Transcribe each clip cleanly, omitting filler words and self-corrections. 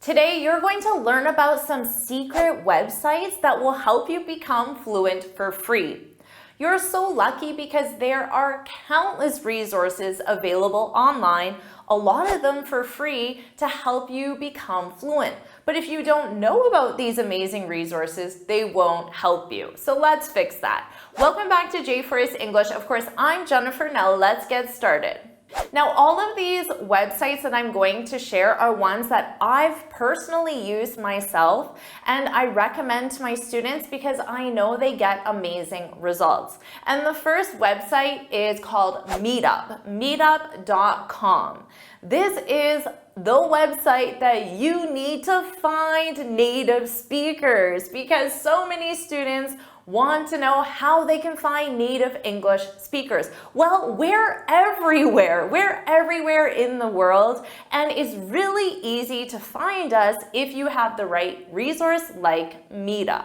Today, you're going to learn about some secret websites that will help you become fluent for free. You're so lucky because there are countless resources available online, a lot of them for free, to help you become fluent. But if you don't know about these amazing resources, they won't help you. So let's fix that. Welcome back to JForrest English. Of course, I'm Jennifer. Now let's get started. Now, all of these websites that I'm going to share are ones that I've personally used myself, and I recommend to my students because I know they get amazing results. And the first website is called Meetup, meetup.com. This is the website that you need to find native speakers because so many students want to know how they can find native English speakers. Well, we're everywhere in the world, and it's really easy to find us if you have the right resource like Meetup.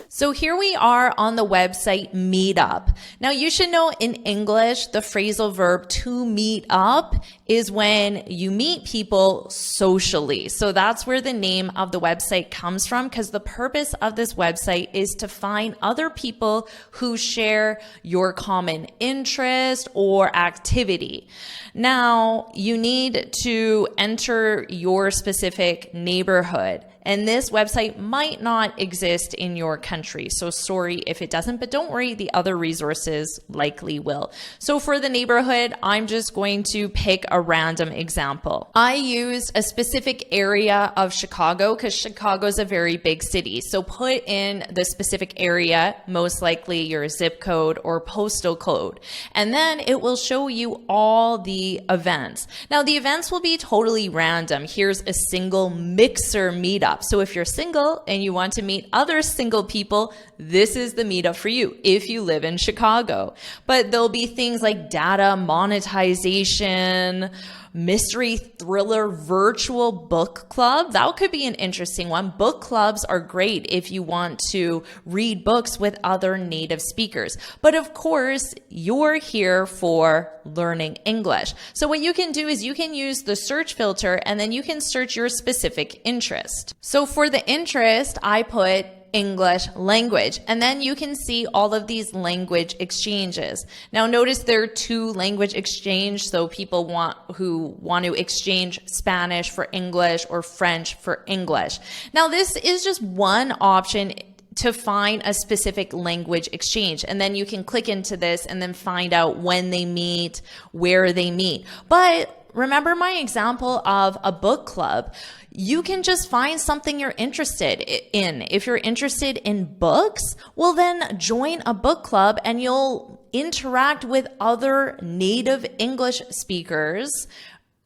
So here we are on the website Meetup. Now you should know in English, the phrasal verb to meet up is when you meet people socially. So that's where the name of the website comes from, because the purpose of this website is to find other people who share your common interest or activity. Now you need to enter your specific neighborhood. And this website might not exist in your country. So sorry if it doesn't, but don't worry, the other resources likely will. So for the neighborhood, I'm just going to pick a random example. I used a specific area of Chicago because Chicago is a very big city. So put in the specific area, most likely your zip code or postal code. And then it will show you all the events. Now the events will be totally random. Here's a single mixer meetup. So if you're single and you want to meet other single people, this is the meetup for you if you live in Chicago. But there'll be things like data monetization, mystery thriller virtual book club. That could be an interesting one. Book clubs are great if you want to read books with other native speakers. But of course, you're here for learning English. So what you can do is you can use the search filter and then you can search your specific interest. So for the interest, I put English language, and then you can see all of these language exchanges. Now notice there are two language exchange, so people who want to exchange Spanish for English or French for English. Now this is just one option to find a specific language exchange. And then you can click into this and then find out when they meet, where they meet. But remember my example of a book club. You can just find something you're interested in. If you're interested in books, well then join a book club and you'll interact with other native English speakers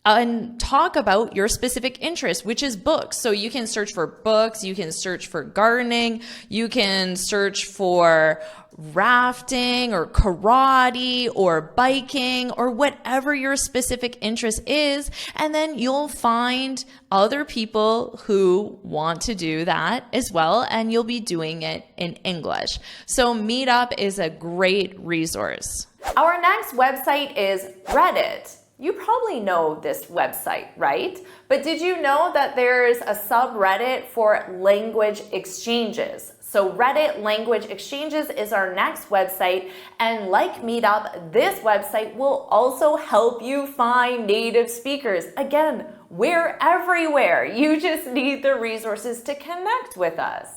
and talk about your specific interest, which is books. So you can search for books, you can search for gardening, you can search for rafting or karate or biking or whatever your specific interest is. And then you'll find other people who want to do that as well, and you'll be doing it in English. So Meetup is a great resource. Our next website is Reddit. You probably know this website, right? But did you know that there's a subreddit for language exchanges? So Reddit Language Exchanges is our next website, and like Meetup, this website will also help you find native speakers. Again, we're everywhere. You just need the resources to connect with us.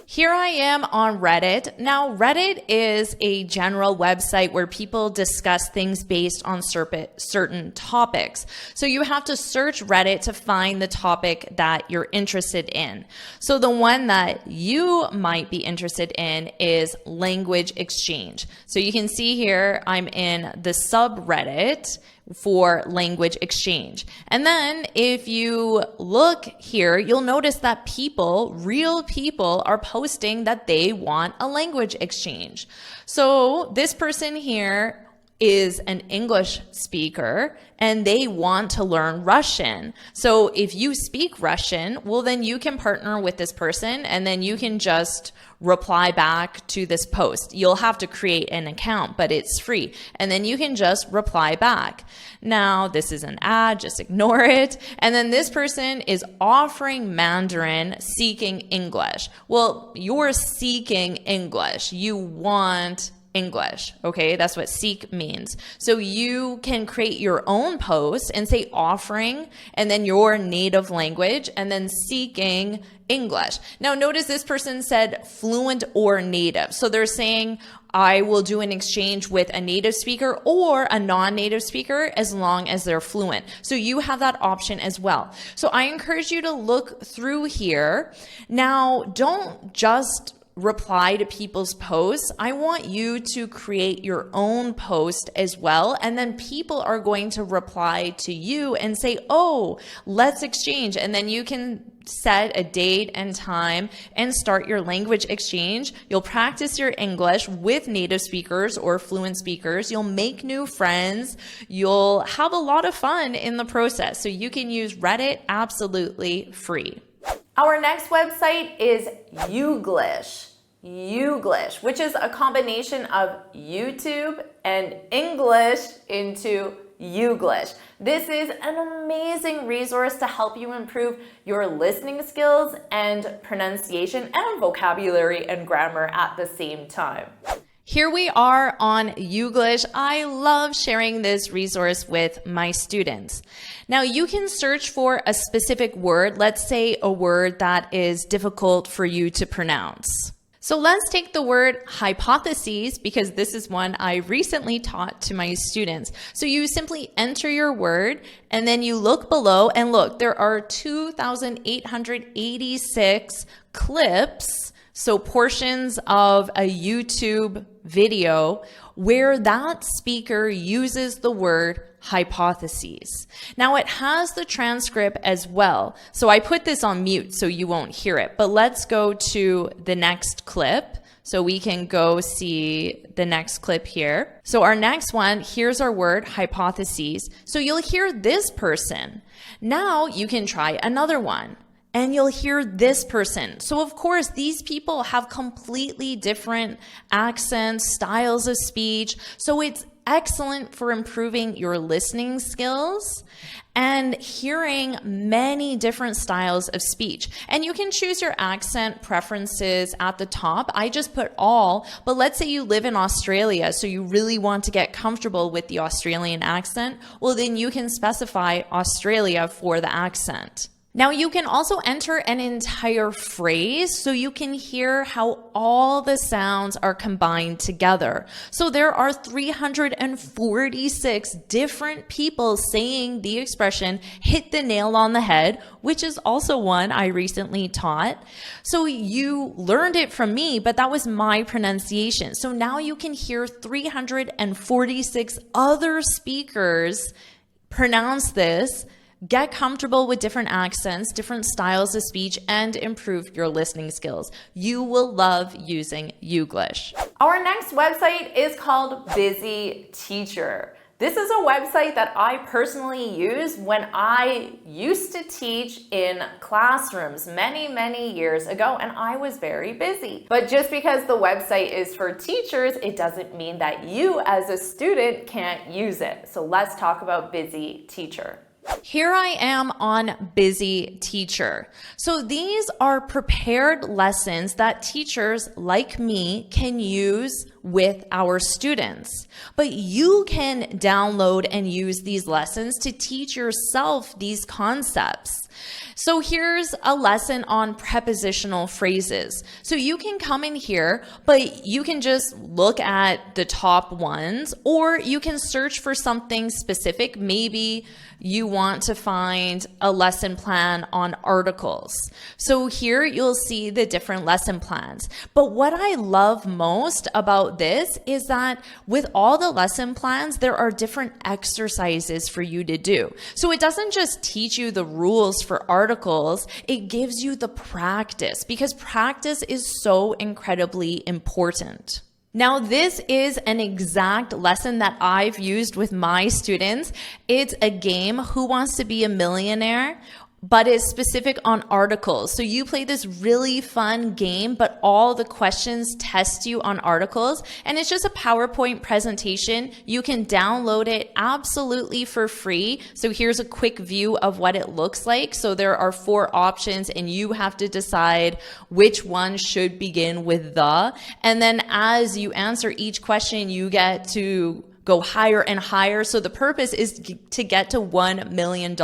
Here I am on Reddit. Now, Reddit is a general website where people discuss things based on certain topics. So you have to search Reddit to find the topic that you're interested in. So the one that you might be interested in is language exchange. So you can see here, I'm in the subreddit for language exchange. And then if you look here, you'll notice that real people are posting that they want a language exchange. So this person here is an English speaker and they want to learn Russian. So if you speak Russian, well, then you can partner with this person and then you can just reply back to this post. You'll have to create an account, but it's free. And then you can just reply back. Now, this is an ad, just ignore it. And then this person is offering Mandarin, seeking English. Well, you're seeking English. You want English, okay? That's what seek means. So you can create your own post and say offering and then your native language and then seeking English. Now notice this person said fluent or native. So they're saying I will do an exchange with a native speaker or a non-native speaker as long as they're fluent. So you have that option as well. So I encourage you to look through here. Now don't just reply to people's posts. I want you to create your own post as well. And then people are going to reply to you and say, oh, let's exchange. And then you can set a date and time and start your language exchange. You'll practice your English with native speakers or fluent speakers. You'll make new friends. You'll have a lot of fun in the process. So you can use Reddit absolutely free. Our next website is Youglish. Youglish, which is a combination of YouTube and English into Youglish. This is an amazing resource to help you improve your listening skills and pronunciation and vocabulary and grammar at the same time. Here we are on Youglish. I love sharing this resource with my students. Now you can search for a specific word, let's say a word that is difficult for you to pronounce. So let's take the word hypotheses, because this is one I recently taught to my students. So you simply enter your word and then you look below and look, there are 2,886 clips, so portions of a YouTube video where that speaker uses the word hypotheses. Now it has the transcript as well. So I put this on mute so you won't hear it, but let's go to the next clip so we can go see the next clip here. So our next one, here's our word hypotheses. So you'll hear this person. Now you can try another one. And you'll hear this person. So of course, these people have completely different accents, styles of speech. So it's excellent for improving your listening skills and hearing many different styles of speech. And you can choose your accent preferences at the top. I just put all, but let's say you live in Australia, so you really want to get comfortable with the Australian accent. Well, then you can specify Australia for the accent. Now you can also enter an entire phrase so you can hear how all the sounds are combined together. So there are 346 different people saying the expression hit the nail on the head, which is also one I recently taught. So you learned it from me, but that was my pronunciation. So now you can hear 346 other speakers pronounce this, get comfortable with different accents, different styles of speech, and improve your listening skills. You will love using Youglish. Our next website is called Busy Teacher. This is a website that I personally use when I used to teach in classrooms many years ago, and I was very busy. But just because the website is for teachers, it doesn't mean that you as a student can't use it. So let's talk about Busy Teacher. Here I am on Busy Teacher. So these are prepared lessons that teachers like me can use with our students. But you can download and use these lessons to teach yourself these concepts. So here's a lesson on prepositional phrases. So you can come in here, but you can just look at the top ones, or you can search for something specific. Maybe you want to find a lesson plan on articles. So here you'll see the different lesson plans. But what I love most about this is that with all the lesson plans, there are different exercises for you to do. So it doesn't just teach you the rules for articles, it gives you the practice, because practice is so incredibly important. Now, this is an exact lesson that I've used with my students. It's a game, Who Wants to Be a Millionaire? But it's specific on articles. So you play this really fun game, but all the questions test you on articles. And it's just a PowerPoint presentation. You can download it absolutely for free. So here's a quick view of what it looks like. So there are 4 options and you have to decide which one should begin with the. And then as you answer each question, you get to go higher and higher. So the purpose is to get to $1 million.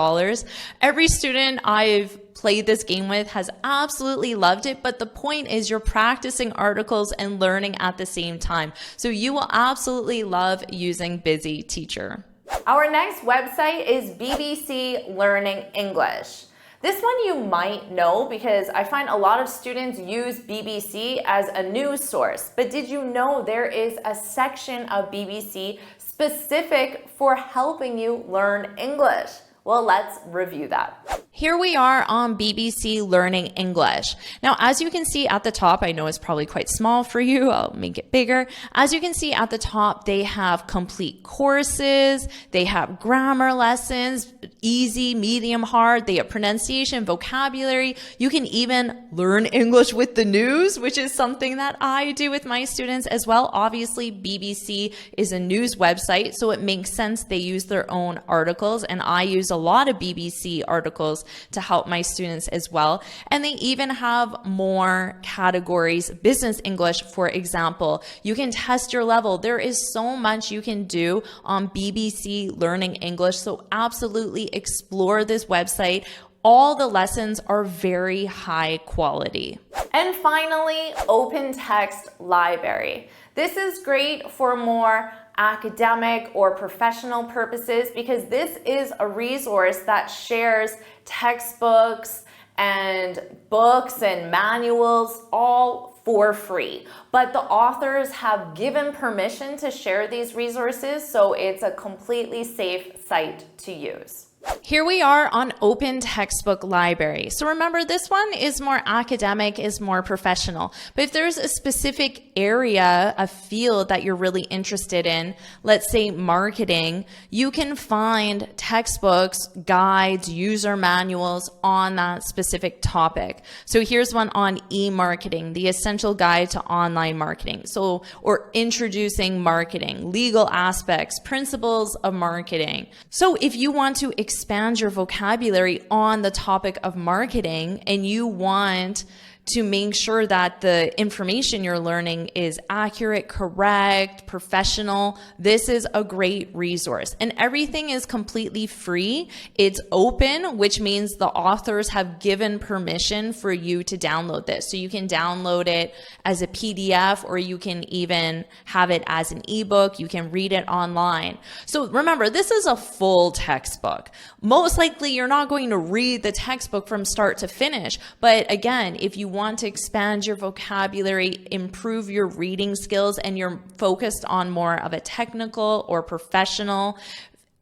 Every student I've played this game with has absolutely loved it, but the point is you're practicing articles and learning at the same time. So you will absolutely love using Busy Teacher. Our next website is BBC Learning English. This one you might know because I find a lot of students use BBC as a news source. But did you know there is a section of BBC specific for helping you learn English? Well, let's review that. Here we are on BBC Learning English. Now, as you can see at the top, I know it's probably quite small for you. I'll make it bigger. As you can see at the top, they have complete courses. They have grammar lessons, easy, medium, hard. They have pronunciation, vocabulary. You can even learn English with the news, which is something that I do with my students as well. Obviously, BBC is a news website, so it makes sense they use their own articles, and I use a lot of BBC articles to help my students as well. And they even have more categories. Business English, for example, you can test your level. There is so much you can do on BBC Learning English. So absolutely explore this website. All the lessons are very high quality. And finally, Open Text Library. This is great for more academic or professional purposes because this is a resource that shares textbooks and books and manuals all for free. But the authors have given permission to share these resources, so it's a completely safe site to use. Here we are on Open Textbook Library. So remember, this one is more academic, is more professional. But if there's a specific area, a field that you're really interested in, let's say marketing, you can find textbooks, guides, user manuals on that specific topic. So here's one on e-marketing, the essential guide to online marketing. So, or introducing marketing, legal aspects, principles of marketing. So if you want to expand your vocabulary on the topic of marketing and you want to make sure that the information you're learning is accurate, correct, professional, this is a great resource. And everything is completely free. It's open, which means the authors have given permission for you to download this. So you can download it as a PDF or you can even have it as an ebook. You can read it online. So remember, this is a full textbook. Most likely you're not going to read the textbook from start to finish. But again, if you want to expand your vocabulary, improve your reading skills, and you're focused on more of a technical or professional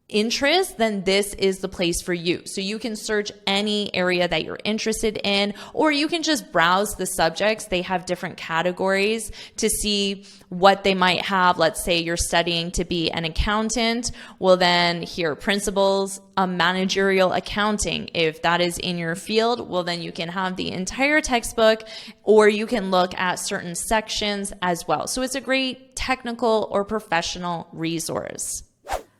interest, then this is the place for you. So you can search any area that you're interested in, or you can just browse the subjects. They have different categories to see what they might have. Let's say you're studying to be an accountant. Well, then here, principles of managerial accounting. If that is in your field, well, then you can have the entire textbook, or you can look at certain sections as well. So it's a great technical or professional resource.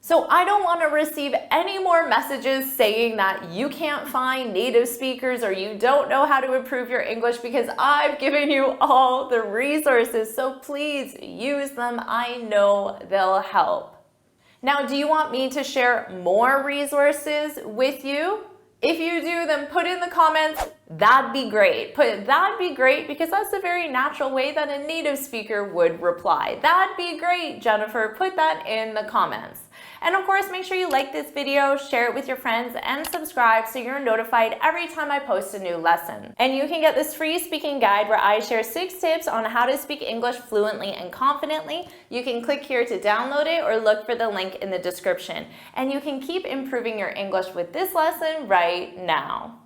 So I don't want to receive any more messages saying that you can't find native speakers or you don't know how to improve your English, because I've given you all the resources. So please use them. I know they'll help. Now, do you want me to share more resources with you? If you do, then put in the comments, that'd be great. Put that'd be great, because that's a very natural way that a native speaker would reply. That'd be great, Jennifer. Put that in the comments. And of course, make sure you like this video, share it with your friends, and subscribe so you're notified every time I post a new lesson. And you can get this free speaking guide where I share 6 tips on how to speak English fluently and confidently. You can click here to download it or look for the link in the description. And you can keep improving your English with this lesson right now.